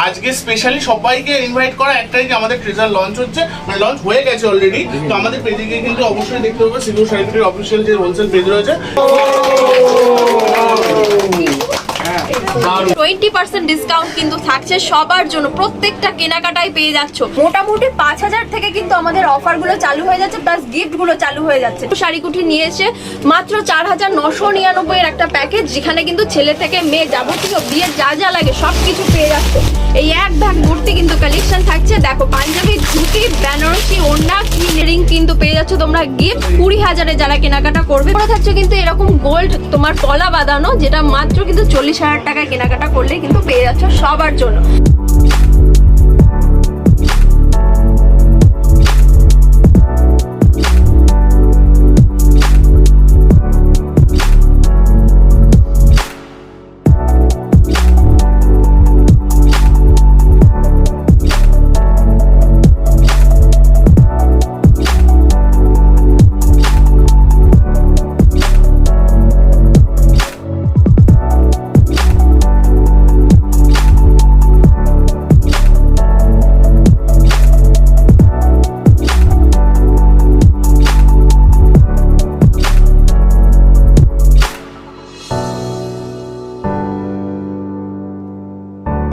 আজকে স্পেশালি সবাইকে ইনভাইট করা একটাই যে আমাদের ট্রেজার লঞ্চ হচ্ছে, মানে লঞ্চ হয়ে গেছে অলরেডি। তো আমাদের পেজে গিয়ে কিন্তু অবশ্যই দেখতে হবে সিকিউর শাড়িগুটির অফিসিয়াল যে হোলসেল পেজ রয়েছে। 20% ডিসকাউন্ট কিন্তু থাকছে সবার জন্য, প্রত্যেকটা কেনাকাটায় পেয়ে যাচ্ছ। মোটামুটি 5000 থেকে কিন্তু আমাদের অফার গুলো চালু হয়ে যাচ্ছে, প্লাস গিফট গুলো চালু হয়ে যাচ্ছে। শাড়িকুটি নিয়েছে মাত্র 4999 এর একটা প্যাকেজ, যেখানে কিন্তু ছেলে থেকে মেয়ে যাবতীয় বিয়ে যা যা লাগে সবকিছু পেয়ে যাচ্ছে। এই এক ব্যাগ ভর্তি কিন্তু কালেকশন থাকছে। দেখো পাঞ্জাবি, ধুতি, বেনারসি, ওড়না, রিং কিন্তু পেয়ে যাচ্ছ তোমরা গিফট। 20000-এ যারা কেনাকাটা করবে পরে থাকছে কিন্তু এরকম গোল্ড তোমার পলা বাঁধানো, যেটা মাত্র কিন্তু 40000 টাকায় কেনাকাটা করলে কিন্তু পেয়ে যাচ্ছ সবার জন্য।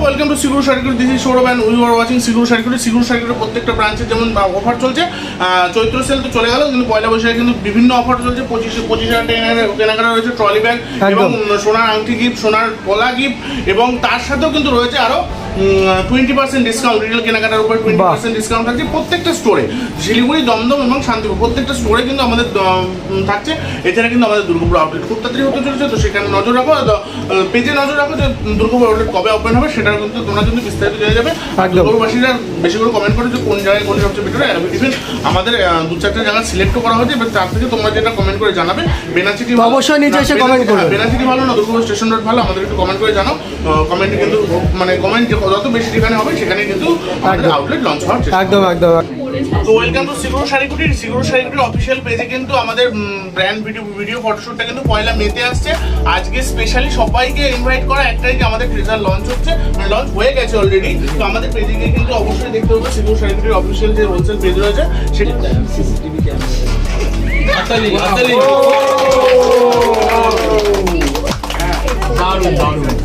ওয়েলকাম টু সিকিউর শাড়িগুটি, this is Sourav and we are watching secure শাড়িগুটি। সিকিউর শাড়িগুটির প্রত্যেকটা ব্রাঞ্চে যেমন অফার চলছে। চৈত্র সেল তো চলে গেল, কিন্তু পয়লা বৈশাখে কিন্তু বিভিন্ন অফার চলছে। 25,000 কেনাকাটা রয়েছে, ট্রলি ব্যাগ এবং সোনার আংটি গিফট, সোনার পলা গিফট, এবং তার সাথেও কিন্তু রয়েছে আরও 20% ডিসকাউন্ট। রিটেল কেনাকাটার উপর 20% ডিসকাউন্ট থাকছে প্রত্যেকটা স্টোরে, শিলিগুড়ি, দমদম এবং শান্তিপুর প্রত্যেকটা স্টোরে কিন্তু আমাদের থাকছে। এছাড়া কিন্তু আমাদের দুর্গাপুর আউটলেট খুব তাড়াতাড়ি হতে চলেছে, তো সেখানে নজর রাখো, পেজে নজর রাখো যে দুর্গাপুর আউটলেট কবে ওপেন হবে, সেটা কিন্তু তোমরা কিন্তু বিস্তারিত জেনে যাবে। দুর্গাপুরবাসীরা বেশি করে কমেন্ট করে যে কোন জায়গায় কোন সবচেয়ে বেটার। ইভেন আমাদের 2-4টা জায়গা সিলেক্টও করা হয়েছে, এবার তার থেকে তোমরা যেটা কমেন্ট করে জানাবে। বেনাচিটি অবশ্যই নিচে এসে কমেন্ট করবে। বেনাচিটি ভালো না দুর্গাপুর স্টেশন রোড ভালো, আমাদের একটু কমেন্ট করে জানাও। কমেন্টে কিন্তু মানে কমেন্ট যত বেশি যেখানে হবে সেখানে কিন্তু আমাদের আউটলেট লঞ্চ হওয়ার চেষ্টা। একদম একদম। তো ওয়েলকাম টু সিকিউর শাড়িগুটির। সিকিউর শাড়িগুটির অফিসিয়াল পেজে কিন্তু আমাদের ব্র্যান্ড ভিডিও ফটোশুটটা কিন্তু পয়লা মেতে আসছে। আজকে স্পেশালি সবাইকে ইনভাইট করা একটাই যে আমাদের ট্রেজার লঞ্চ হচ্ছে, মানে লঞ্চ হয়ে গেছে অলরেডি। তো আমাদের পেজে গিয়ে কিন্তু অবশ্যই দেখতে হবে সিকিউর শাড়িগুটির অফিসিয়াল যে হোলসেল পেজ রয়েছে সেটা। সিসিটিভি ক্যামেরা দারুণ দারুণ।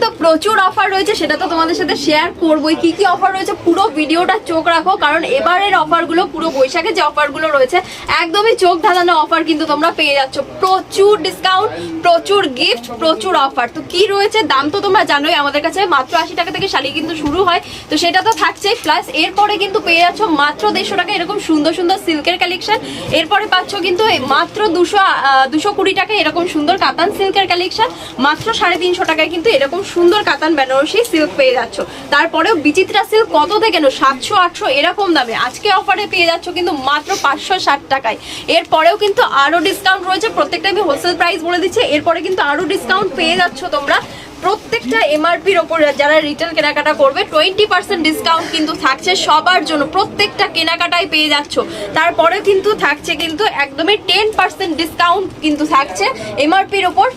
তো প্রচুর অফার রয়েছে, সেটা তো তোমাদের সাথে শেয়ার করবোই। কি কি অফার রয়েছে পুরো ভিডিওটা চোখ রাখো, কারণ এবারের অফারগুলো পুরো বৈশাখে যে অফারগুলো রয়েছে একদমই চোখ ধাঁধানো অফার কিন্তু তোমরা পেয়ে যাচ্ছ। প্রচুর ডিসকাউন্ট, প্রচুর গিফট, প্রচুর অফার। তো কি রয়েছে দাম তো তোমরা জানোই, আমাদের কাছে মাত্র 80 টাকা থেকে শাড়ি কিন্তু শুরু হয়, তো সেটা তো থাকছে। প্লাস এরপরে কিন্তু পেয়ে যাচ্ছ মাত্র 150 টাকা এরকম সুন্দর সুন্দর সিল্কের কালেকশন। এরপরে পাচ্ছ কিন্তু মাত্র 220 টাকা এরকম সুন্দর কাতান সিল্কের কালেকশন। মাত্র 350 টাকায় কিন্তু এরকম সুন্দর কাতান বেনারসি সিল্ক পেয়ে যাচ্ছ। তারপরেও বিচিত্রা সিল্ক কত থেকে 700-800 এরকম দামে আজকে অফারে পেয়ে যাচ্ছ কিন্তু মাত্র 560 টাকায়। এরপরেও কিন্তু আরো ডিসকাউন্ট রয়েছে, প্রত্যেকটা আমি হোলসেল প্রাইস বলে দিচ্ছি। এরপরে কিন্তু আরো ডিসকাউন্ট পেয়ে যাচ্ছ তোমরা প্রত্যেকটা এমআরপির ওপর। যারা রিটেল কেনাকাটা করবে 20% ডিসকাউন্ট কিন্তু থাকছে সবার জন্য, প্রত্যেকটা কেনাকাটায় পেয়ে যাচ্ছ। তারপরে কিন্তু থাকছে কিন্তু একদমই 10% ডিসকাউন্ট কিন্তু থাকছে এমআরপির ওপর।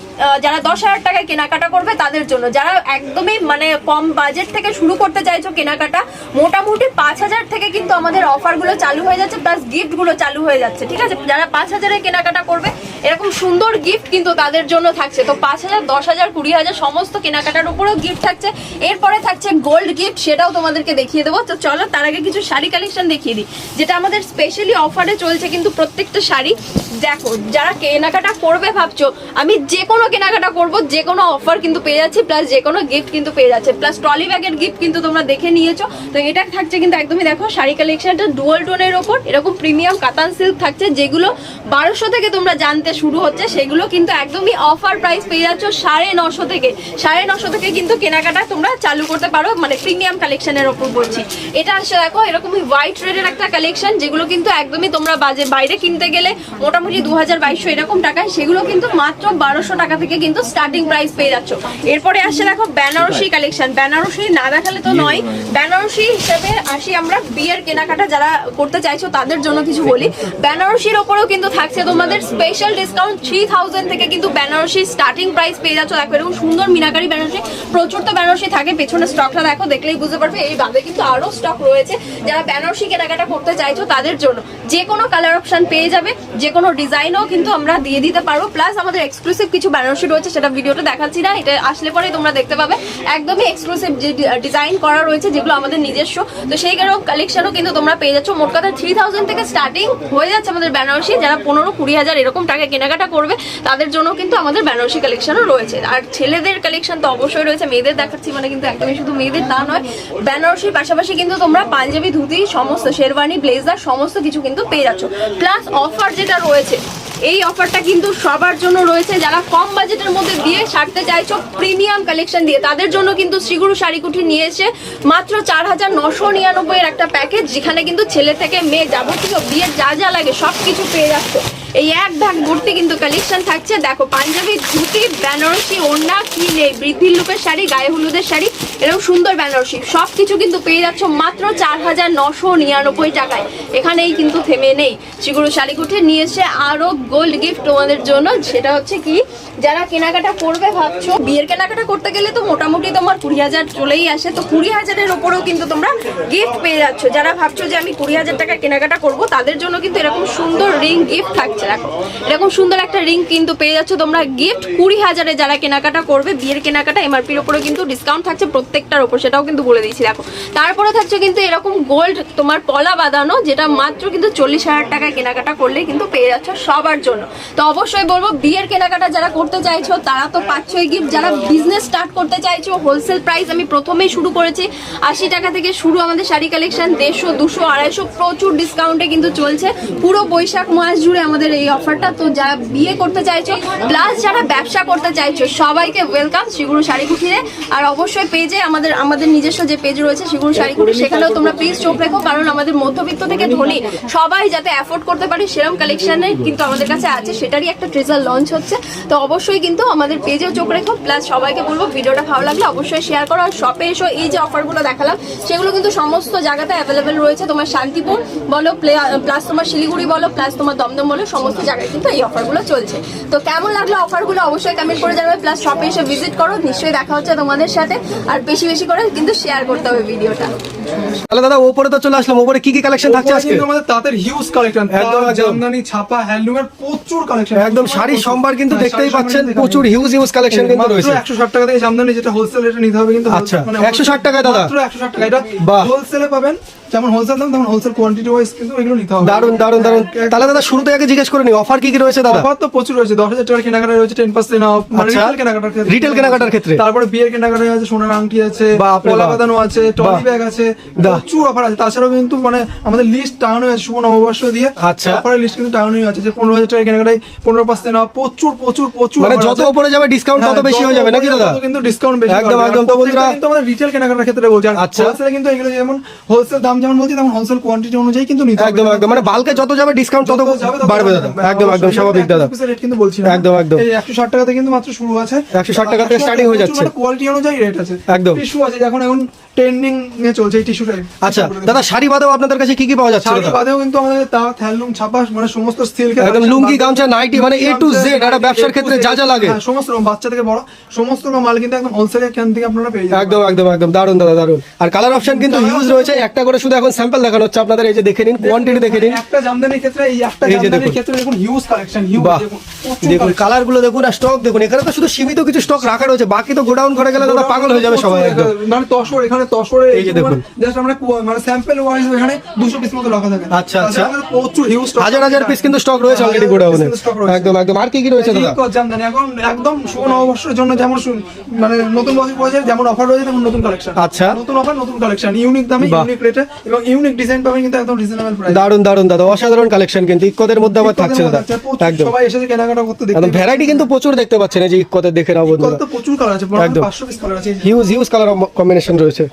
যারা 10,000 টাকায় কেনাকাটা করবে তাদের জন্য, যারা একদমই মানে কম বাজেট থেকে শুরু করতে চাইছো কেনাকাটা, মোটামুটি 5,000 থেকে কিন্তু আমাদের অফারগুলো চালু হয়ে যাচ্ছে, প্লাস গিফটগুলো চালু হয়ে যাচ্ছে। ঠিক আছে, যারা 5,000-এ কেনাকাটা করবে এরকম সুন্দর গিফট কিন্তু তাদের জন্য থাকছে। তো 5,000, 10,000, 20,000 সমস্ত কেনাকাটার উপরেও গিফট থাকছে। এরপরে থাকছে গোল্ড গিফট, সেটাও তোমাদেরকে দেখিয়ে দেবো। তো চলো তার আগে কিছু শাড়ি কালেকশন দেখিয়ে দিই, যেটা আমাদের স্পেশালি অফারে চলছে কিন্তু প্রত্যেকটা শাড়ি। দেখো যারা কেনাকাটা করবে ভাবছো, আমি যে কোনো কেনাকাটা করব, যে কোনো অফার কিন্তু পেয়ে যাচ্ছি, প্লাস যে কোনো গিফট কিন্তু পেয়ে যাচ্ছে, প্লাস ট্রলি ব্যাগের গিফট কিন্তু তোমরা দেখে নিয়েছো। তো এটা থাকছে কিন্তু একদমই দেখো শাড়ি কালেকশনটা ডুয়াল টোনের ওপর এরকম প্রিমিয়াম কাতান সিল্ক থাকছে, যেগুলো 1200 থেকে তোমরা জানতে শুরু হচ্ছে, সেগুলো কিন্তু একদমই অফার প্রাইস পেয়ে যাচ্ছ 950 থেকে। 950 থেকে কিন্তু কেনাকাটা তোমরা চালু করতে পারো, মানে প্রিমিয়াম কালেকশনের ওপর বলছি। এটা আসলে দেখো এরকমই হোয়াইট রেডের একটা কালেকশন, যেগুলো কিন্তু একদমই তোমরা বাইরে কিনতে গেলে মোটামুটি 2200 এরকম টাকায়, সেগুলো কিন্তু মাত্র 1200 টাকা থেকে কিন্তু স্টার্টিং প্রাইস পেয়ে যাচ্ছ। এরপরে আসে দেখো বেনারসি কালেকশন। বেনারসি না দেখালে তো নয়, বেনারসি হিসেবে আসি আমরা বিয়ের কেনাকাটা যারা করতে চাইছো তাদের জন্য কিছু বলি। বেনারসির ওপরেও কিন্তু থাকছে তোমাদের স্পেশাল ডিসকাউন্ট, 3000 থেকে কিন্তু বেনারসি স্টার্টিং প্রাইস পেয়ে যাচ্ছ। দেখো এরকম সুন্দর মিনাকারি বেনারসি, প্রচুর তো বেনারসি থাকে, পেছনে স্টকটা দেখো, দেখলেই বুঝতে পারবে। এই বাদে কিন্তু আরো স্টক রয়েছে, যারা বেনারসি কেনাকাটা করতে চাইছো তাদের জন্য যে কোনো কালার অপশন পেয়ে যাবে, যে কোনো ডিজাইনও কিন্তু আমরা দিয়ে দিতে পারবো। প্লাস আমাদের এক্সক্লুসিভ কিছু বেনারসি রয়েছে, সেটা ভিডিওটা দেখাচ্ছি না, এটা আসলে পরে তোমরা দেখতে পাবে। একদমই এক্সক্লুসিভ যে ডিজাইন করা রয়েছে, যেগুলো আমাদের নিজস্ব, তো সেই কালেকশনও কিন্তু তোমরা পেয়ে যাচ্ছ। মোট কথা 3000 থেকে স্টার্টিং হয়ে যাচ্ছে আমাদের বেনারসি। যারা 15-20 হাজার এরকম টাকা কেনাকাটা করবে তাদের জন্য কিন্তু আমাদের বেনারসি কালেকশনও রয়েছে। আর ছেলেদের কালেকশন তো অবশ্যই রয়েছে, মেয়েদের দেখাচ্ছি মানে কিন্তু একদমই শুধু মেয়েদের তা নয়, বেনারসির পাশাপাশি কিন্তু তোমরা পাঞ্জাবি, ধুতি, সমস্ত শেরওয়ানি, ব্লেজার সমস্ত কিছু কিন্তু পেয়ে যাচ্ছ। প্লাস অফার যেটা রয়েছে, এই অফারটা কিন্তু সবার জন্য রয়েছে, যারা কম বাজেটের মধ্যে দিয়ে সারতে চাইছো প্রিমিয়াম কালেকশন দিয়ে, তাদের জন্য কিন্তু শ্রীগুরু শাড়িকুঠি নিয়ে এসে মাত্র 4999 এর একটা প্যাকেজ, যেখানে কিন্তু ছেলে থেকে মেয়ে যাবতীয় বিয়ের যা যা লাগে সব কিছু পেয়ে যাচ্ছে। এই এক ব্যাগ ভর্তি কিন্তু কালেকশন থাকছে। দেখো পাঞ্জাবি, ধুতি, বেনারসি, ওড়না, কি নেই, বৃদ্ধির লুকের শাড়ি, গায়ে হলুদের শাড়ি, এরকম সুন্দর বেনারসি সব কিছু কিন্তু পেয়ে যাচ্ছ মাত্র 4999 টাকায়। এখানেই কিন্তু থেমে নেই, শ্রীগুরু শাড়িকুঠি নিয়ে এসে আরো গোল্ড গিফট তোমাদের জন্য। সেটা হচ্ছে কি, যারা কেনাকাটা করবে ভাবছো, বিয়ের কেনাকাটা করতে গেলে তো মোটামুটি তোমার 20,000 চলেই আসে, তো 20,000-এর ওপরেও কিন্তু তোমরা গিফট পেয়ে যাচ্ছ। যারা ভাবছো যে আমি 20,000 টাকা কেনাকাটা করব, তাদের জন্য কিন্তু এরকম সুন্দর রিং গিফট থাকছে। দেখো এরকম সুন্দর একটা রিং কিন্তু পেয়ে যাচ্ছ তোমরা গিফট 20,000-এ। যারা কেনাকাটা করবে বিয়ের কেনাকাটা, এমআরপির ওপরে কিন্তু ডিসকাউন্ট থাকছে প্রত্যেকটার ওপর, সেটাও কিন্তু বলে দিয়েছি। দেখো তারপরে থাকছে কিন্তু এরকম গোল্ড তোমার পলা বাঁধানো, যেটা মাত্র কিন্তু 40,000 টাকায় কেনাকাটা করলে কিন্তু পেয়ে যাচ্ছ সবার জন্য। তো অবশ্যই বলবো বিয়ের কেনাকাটা যারা করতে চাইছো তারা তো পাচ্ছই গিফট। যারা বিজনেস স্টার্ট করতে চাইছো, হোলসেল প্রাইস আমি প্রথমেই শুরু করেছি 80 টাকা থেকে শুরু আমাদের শাড়ি কালেকশন, 150, 200, 250 প্রচুর ডিসকাউন্টে কিন্তু চলছে পুরো বৈশাখ মাস জুড়ে আমাদের এই অফারটা। তো যারা বিয়ে করতে চাইছো প্লাস যারা ব্যবসা করতে চাইছো, সবাইকে ওয়েলকাম শ্রীগুরু শাড়িকুঠিরে। আর অবশ্যই পেজে আমাদের নিজস্ব যে পেজ রয়েছে শ্রীগুরু শাড়িকুঠি, সেখানেও তোমরা প্লিজ চোখ রেখো, কারণ আমাদের মধ্যবিত্ত থেকে ধনী সবাই যাতে অ্যাফোর্ড করতে পারে সেরকম কালেকশনে কিন্তু আমাদের কাছে আছে, সেটারই একটা ট্রেজার লঞ্চ হচ্ছে। তো অবশ্যই কিন্তু আমাদের পেজেও চোখ রেখো। প্লাস সবাইকে বলবো ভিডিওটা ভালো লাগলে অবশ্যই শেয়ার করো। আর শপে এসো, এই যে অফারগুলো দেখালাম সেগুলো কিন্তু সমস্ত জায়গাতে অ্যাভেলেবেল রয়েছে। তোমার শান্তিপুর বলো, প্লাস তোমার শিলিগুড়ি বলো, প্লাস তোমার দমদম বলো, সমস্ত জায়গায় কিন্তু এই অফারগুলো চলছে। তো কেমন লাগলো অফারগুলো অবশ্যই কমেন্ট করে জানাবে। প্লাস শপে এসে ভিজিট করো, নিশ্চয়ই দেখা হচ্ছে তোমাদের সাথে। আর বেশি বেশি করে কিন্তু শেয়ার করতে হবে ভিডিওটা। তাহলে দাদা ওপরে তো চলে আসলাম, ওপরে কি কি কালেকশন থাকছে আজকে? আমাদের তাঁতের হিউজ কালেকশন, একদম জামদানি, ছাপা, হ্যান্ডলুমের প্রচুর কালেকশন, একদম শাড়ির সম্ভার কিন্তু দেখতেই পাচ্ছেন, প্রচুর হিউজ কালেকশন কিন্তু রয়েছে। 160 টাকা থেকে জামদানি, যেটা হোলসেল রেটে নিতে হবে কিন্তু। আচ্ছা 160 টাকা দাদা, মাত্র 160 টাকা। এটা বাহ, হোলসেলে পাবেন, যেমন হোলসেল দাম তেমন হোলসেল কোয়ান্টিটি ওয়াইজ কিন্তু এগুলো নিতে হবে। দারুন দারুন দারুন। তাহলে দাদা শুরুতে আগে জিজ্ঞেস করে নি অফার কি কি রয়েছে দাদা? অফার তো প্রচুর রয়েছে। 10,000 টাকার কেনাকাটা রয়েছে 10% অফ, মানে আচ্ছা, রিটেল কেনাকাটার ক্ষেত্রে। তারপরে বিয়ের কেনাকাটা আছে, সোনার আংটি আছে, পলা বাঁধানো আছে, ট্রলি ব্যাগ আছে, প্রচুর অফার আছে। তাছাড়াও কিন্তু মানে আমাদের লিস্ট টাঙানো আছে শুভ নববর্ষ দিয়ে। আচ্ছা, অফারের লিস্ট কিন্তু টাঙানোই আছে, যে 15,000 টাকার কেনাকাটায় 15% অফ, প্রচুর প্রচুর প্রচুর। মানে যত উপরে যাবে ডিসকাউন্ট তত বেশি হয়ে যাবে নাকি দাদা? কিন্তু ডিসকাউন্ট বেশি, একদম একদম। তো বন্ধুরা কিন্তু আমাদের রিটেল কেনাকাটার ক্ষেত্রে বলছি। আচ্ছা, হোলসেলে কিন্তু এগুলো যেমন হোলসেল দাম যেমন বলছি, তেমন হোলসেল কোয়ান্টিটি অনুযায়ী কিন্তু নিতে হবে। একদম একদম, মানে বালকে যত যাবে ডিসকাউন্ট তত বাড়বে দাদা। একদম একদম স্বাভাবিক দাদা, রেট কিন্তু বলছি না। একদম একদম। এই 160 টাকা থেকে কিন্তু মাত্র শুরু আছে, 160 টাকা থেকে স্টার্টিং হয়ে যাচ্ছে। কোয়ালিটি অনুযায়ী রেট আছে। একদম। টিস্যু আছে, এখন ট্রেন্ডিং এ চলছে এই টিস্যু টাইপ। আচ্ছা দাদা, শাড়ি বাদেও আপনাদের কাছে কি কি পাওয়া যাচ্ছে? শাড়ি বাদেও কিন্তু আমাদের তাঁত, হ্যান্ডলুম, ছাপা, মানে সমস্ত সিল্ক, একদম লুঙ্গি, গামছা, নাইটি, মানে A to Z একটা ব্যবসার ক্ষেত্রে যা যা লাগে সমস্ত রকম, বাচ্চা থেকে বড় সমস্ত রকম মাল কিন্তু একদম হোলসেল এখান থেকে আপনারা পেয়ে যাবেন। একদম একদম একদম। দারুন দাদা, দারুন। আর কালার অপশন কিন্তু হিউজ রয়েছে, একটা করে শুধু এখন স্যাম্পল দেখানো হচ্ছে আপনাদের, এই যে দেখে নিন, কোয়ান্টিটি দেখে নিন। একটা জামদানির ক্ষেত্রে এই একটা এই যে জামদানির দেখুন। ক্ষেত্রে দেখুন হিউজ কালেকশন, হিউজ বাহ, দেখুন দেখুন কালার গুলো দেখুন আর স্টক দেখুন। এখানে তো শুধু সীমিত কিছু স্টক রাখা রয়েছে, বাকি তো গোডাউন করে গেলে দাদা পাগল হয়ে যাবে সবাই একদম। মানে তসর, এখানে তসরে এই যে দেখুন। জাস্ট আমরা মানে স্যাম্পল ওয়াইজ এখানে 200 পিস মতো রাখা থাকে। আচ্ছা, আচ্ছা। তাছাড়া আমাদের প্রচুর হিউজ হাজার হাজার পিস কিন্তু স্টক রয়েছে অলরেডি গোডাউনে। একদম একদম। আর কি কি রয়েছে দাদা? জামদানি এখন একদম শুভ নববর্ষের জন্য যেমন মানে নতুন বছর পড়েছে যেমন অফার রয়েছে তেমন নতুন কালেকশন। আচ্ছা। নতুন অফার, নতুন কালেকশন, ইউনিক দামে, বাহ। ইউনিক রেটে এবং ইউনিক ডিজাইন পাবেন কিন্তু একদম রিজনেবল প্রাইস। দারুন দারুন দাদা, অসাধারণ কালেকশন কিন্তু ইক্কতের মধ্যে আবার থাকছে দাদা। একদম সবাই এসে কেনাকাটা করতে দেখতে একদম ভ্যারাইটি কিন্তু প্রচুর দেখতে পাচ্ছেন, এই যে ইক্কতের দেখে নাও বন্ধুরা। কত প্রচুর কালার আছে, একদম। 500 পিস কালার আছে। হিউজ হিউজ কালার কম্বিনেশন রয়েছে।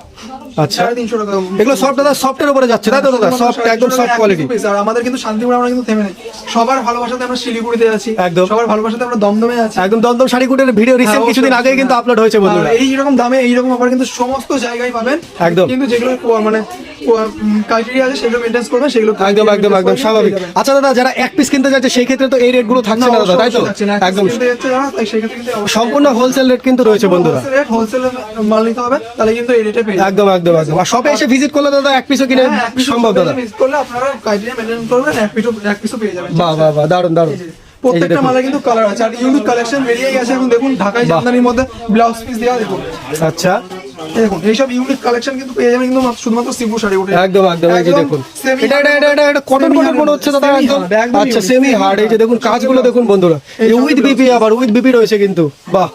আচ্ছা, 350 টাকা এগুলো সফট দাদা, সফটের উপরে যাচ্ছে তাই তো দাদা? সফট, একদম সফট কোয়ালিটি। আর আমাদের কিন্তু শান্তিপুরে আমরা কিন্তু থেমে নেই, সবার ভালোবাসাতে আমরা শিলিগুড়িতে আছি, একদম। সবার ভালোবাসাতে আমরা দমদমে আছি। একদম দমদম শাড়িকুটের ভিডিও রিসেন্ট হ্যাঁ, কিছুদিন আগেই কিন্তু আপলোড হয়েছে বন্ধুরা। আর এইরকম দামে এইরকম অফার কিন্তু সমস্ত জায়গায় পাবেন। একদম। কিন্তু যেগুলো মানে ক্রাইটেরিয়া আছে সেগুলো মেইনটেইন করবেন, সেগুলো একদম একদম একদম স্বাভাবিক। আচ্ছা দাদা, যারা এক পিস কিনতে যাচ্ছে সেই ক্ষেত্রে তো এই রেট গুলো থাকছে না দাদা, তাই তো? একদম সম্পূর্ণ হোলসেল রেট কিন্তু রয়েছে বন্ধুরা। হোলসেলে মাল নিতে হবে, তাহলে কিন্তু এই রেটে পেয়ে যাবেন। একদম একদম একদম। আর শপে এসে ভিজিট করলে দাদা এক পিসও কিনে সম্ভব দাদা? মিস করলে আপনারা ক্রাইটেরিয়া মেইনটেইন করবেন, এক পিসও পেয়ে যাবেন। বাহ বাহ বাহ, দারুন দারুন। প্রত্যেকটা মালে কিন্তু কালার আছে আর ইউনিক কালেকশন বেরিয়ে গেছে এখন দেখুন। ঢাকাই জামদানির মধ্যে ব্লাউজ পিস দেওয়া দেখুন। আচ্ছা, এই দেখুন এইসব ইউনিক কালেকশন কিন্তু পেয়ে যাবেন কিন্তু শুধুমাত্র শিবপুর শাড়ি উঠে। একদম একদম। এই যে দেখুন, এটা এটা এটা এটা কটন কটন মনে হচ্ছে দাদা একদম। আচ্ছা, সেমি হার্ড। এই যে দেখুন কাজগুলো দেখুন বন্ধুরা, এই উইথ বিপি, আবার উইথ বিপি রয়েছে কিন্তু। বাহ,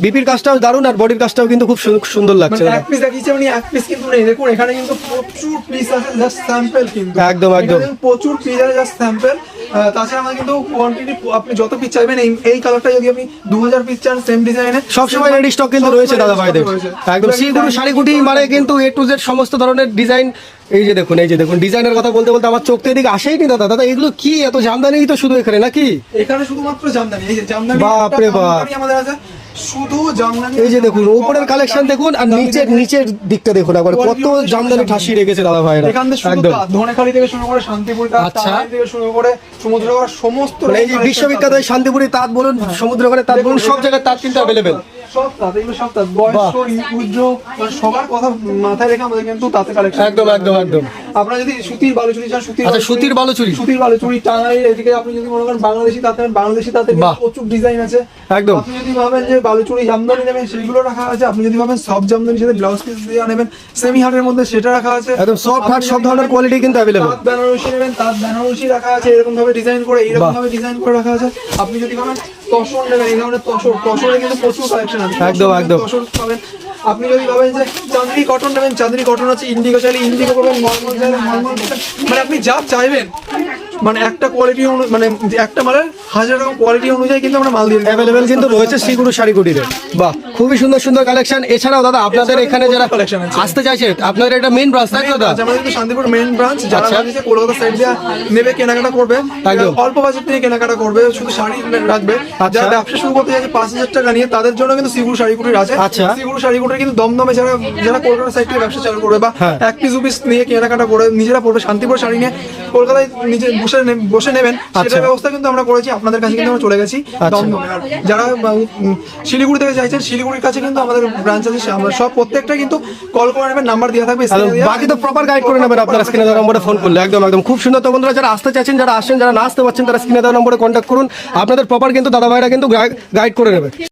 বিপির কাজটাও দারুন আর বডির কাজটাও কিন্তু খুব সুন্দর লাগছে মানে দাদা। এক পিস দেখিয়েছে মানে এক পিস কিন্তু নেই, দেখুন এখানে কিন্তু প্রচুর পিস আছে, জাস্ট স্যাম্পল কিন্তু। একদম, একদম। এখানে প্রচুর পিস আছে, জাস্ট স্যাম্পল। তাছাড়া আমাদের কিন্তু কোয়ান্টিটি আপনি যত পিস চাইবেন, এই কালারটা যদি আপনি 2000 পিস চান সেম ডিজাইনে, সবসময় রেডি স্টক কিন্তু রয়েছে দাদা ভাইদের। একদম শিলিগুড়ি শাড়িকুটি মানে কিন্তু এ টু জেড সমস্ত ধরনের ডিজাইন। এই যে দেখুন, এই যে দেখুন ডিজাইনের কথা বলতে বলতে আমার চোখ তো এদিকে আসেই নি দাদা। দাদা এগুলো কি এত জামদানি তো শুধু এখানে নাকি? এখানে শুধুমাত্র জামদানি, এই যে জামদানি বাপরে বাপ। আমাদের আছে শুধু জামদানি। এই যে দেখুন উপরের কালেকশন দেখুন আর নিচের দিকটা দেখুন একবার কত জামদানি ঠাসিয়ে রেখেছে দাদা ভাইরা। এখান থেকে শুরু একদম। ধনেখালি থেকে শুরু করে শান্তিপুর আচ্ছা। থেকে শুরু করে সমুদ্রগড় সমস্ত মানে এই যে বিশ্ববিখ্যাত এই শান্তিপুরি তাঁত বলুন, সমুদ্রগড়ের তাঁত বলুন, সব জায়গায় তাঁত কিন্তু অ্যাভেলেবেল। সব তাঁত, এগুলো সব তাঁত, বয়স্ক, উজ্জ্ব, মানে সবার কথা মাথায় রেখে আমাদের কিন্তু তাঁতের কালেকশন। একদম একদম একদম। আপনারা যদি সুতির বালুচুরি চান, আচ্ছা, সুতির বালুচুরি। সুতির বালুচুরি টাঙ্গাইল এদিকে আপনি যদি মনে করেন বাংলাদেশি তাঁত নেবেন, বাংলাদেশি তাঁতের বাহ। প্রচুর ডিজাইন আছে। একদম। আপনি যদি ভাবেন যে বালুচুরি জামদানি নেবেন সেগুলো রাখা আছে। আপনি যদি ভাবেন সব জামদানির সাথে ব্লাউজ পিস দিয়ে নেবেন সেমি হার্টের মধ্যে সেটা রাখা আছে। একদম সফট হার্ড সব ধরনের কোয়ালিটি কিন্তু অ্যাভেলেবল। তাঁত বেনারসি নেবেন, তাঁত বেনারসি রাখা আছে এরকম ভাবে ডিজাইন করে, এইরকম ভাবে ডিজাইন করে রাখা আছে। আপনি যদি ভাবেন তসর নেবেন, এই ধরনের তসরে কিন্তু প্রচুর কালেকশন আছে। একদম, একদম। তসর পাবেন। আপনি যদি ভাবেন যে চাঁদনি কটন নেবেন, চাঁদনি কটন আছে, ইন্ডিগো চাইলে ইন্ডিগো পাবেন, মলমল চাইলে মলমল পাবেন। মানে আপনি যা চাইবেন, মানে একটা কোয়ালিটি মানে একটা মালের 1000 রকম কোয়ালিটি অনুযায়ী কিন্তু আমরা মাল দিয়ে দিই। অ্যাভেলেবেল কিন্তু রয়েছে শিলিগুড়ি শাড়িকুটিতে। বাহ, খুবই সুন্দর সুন্দর কালেকশন। এছাড়াও দাদা আপনাদের এখানে যারা collection আছে। আসতে চাইছে, আপনাদের এটা মেইন ব্রাঞ্চ তাই তো দাদা? আচ্ছা, আমাদের কিন্তু শান্তিপুর মেইন ব্রাঞ্চ। যারা আচ্ছা। ভাবছে কলকাতা সাইড দিয়ে নেবে কেনাকাটা করবে, একদম। অল্প বাজেট থেকে কেনাকাটা করবে, শুধু শাড়ি রাখবে, আচ্ছা। যারা ব্যবসা শুরু করতে চাইছে 5000 টাকা নিয়ে, তাদের জন্য কিন্তু শিলিগুড়ি শাড়িকুটির আছে। আচ্ছা। শিলিগুড়ি শাড়িকুটির কিন্তু দমদমে যারা কলকাতা সাইড থেকে ব্যবসা চালু করবে বা হ্যাঁ। এক পিস দু পিস নিয়ে কেনাকাটা করে নিজেরা পড়বে, শান্তিপুর শাড়ি নিয়ে কলকাতায় নিজে বসে নেবেন, সেটার ব্যবস্থা কিন্তু আমরা করেছি। আপনাদের কাছে কিন্তু আমরা চলে গেছি দমদমে। আর যারা শিলিগুড়ি থেকে চাইছেন, শিলিগুড়ির কাছে কিন্তু আমাদের ব্রাঞ্চ আছে। আমরা সব প্রত্যেকটা কিন্তু কল করে নেবেন, নাম্বার দেওয়া থাকবে screen এ দেওয়া। বাকি তো প্রপার গাইড করে নেবেন আপনারা স্ক্রিনে দেওয়া নম্বরে ফোন করলে। একদম একদম খুব সুন্দর। তো বন্ধুরা যারা আসতে চাচ্ছেন, যারা আসছেন, যারা না আসতে পারছেন, তারা স্ক্রিনে দেওয়া নম্বরে কন্ট্যাক্ট করুন। আপনাদের প্রপার কিন্তু দাদা ভাইরা কিন্তু গাইড করে নেবে।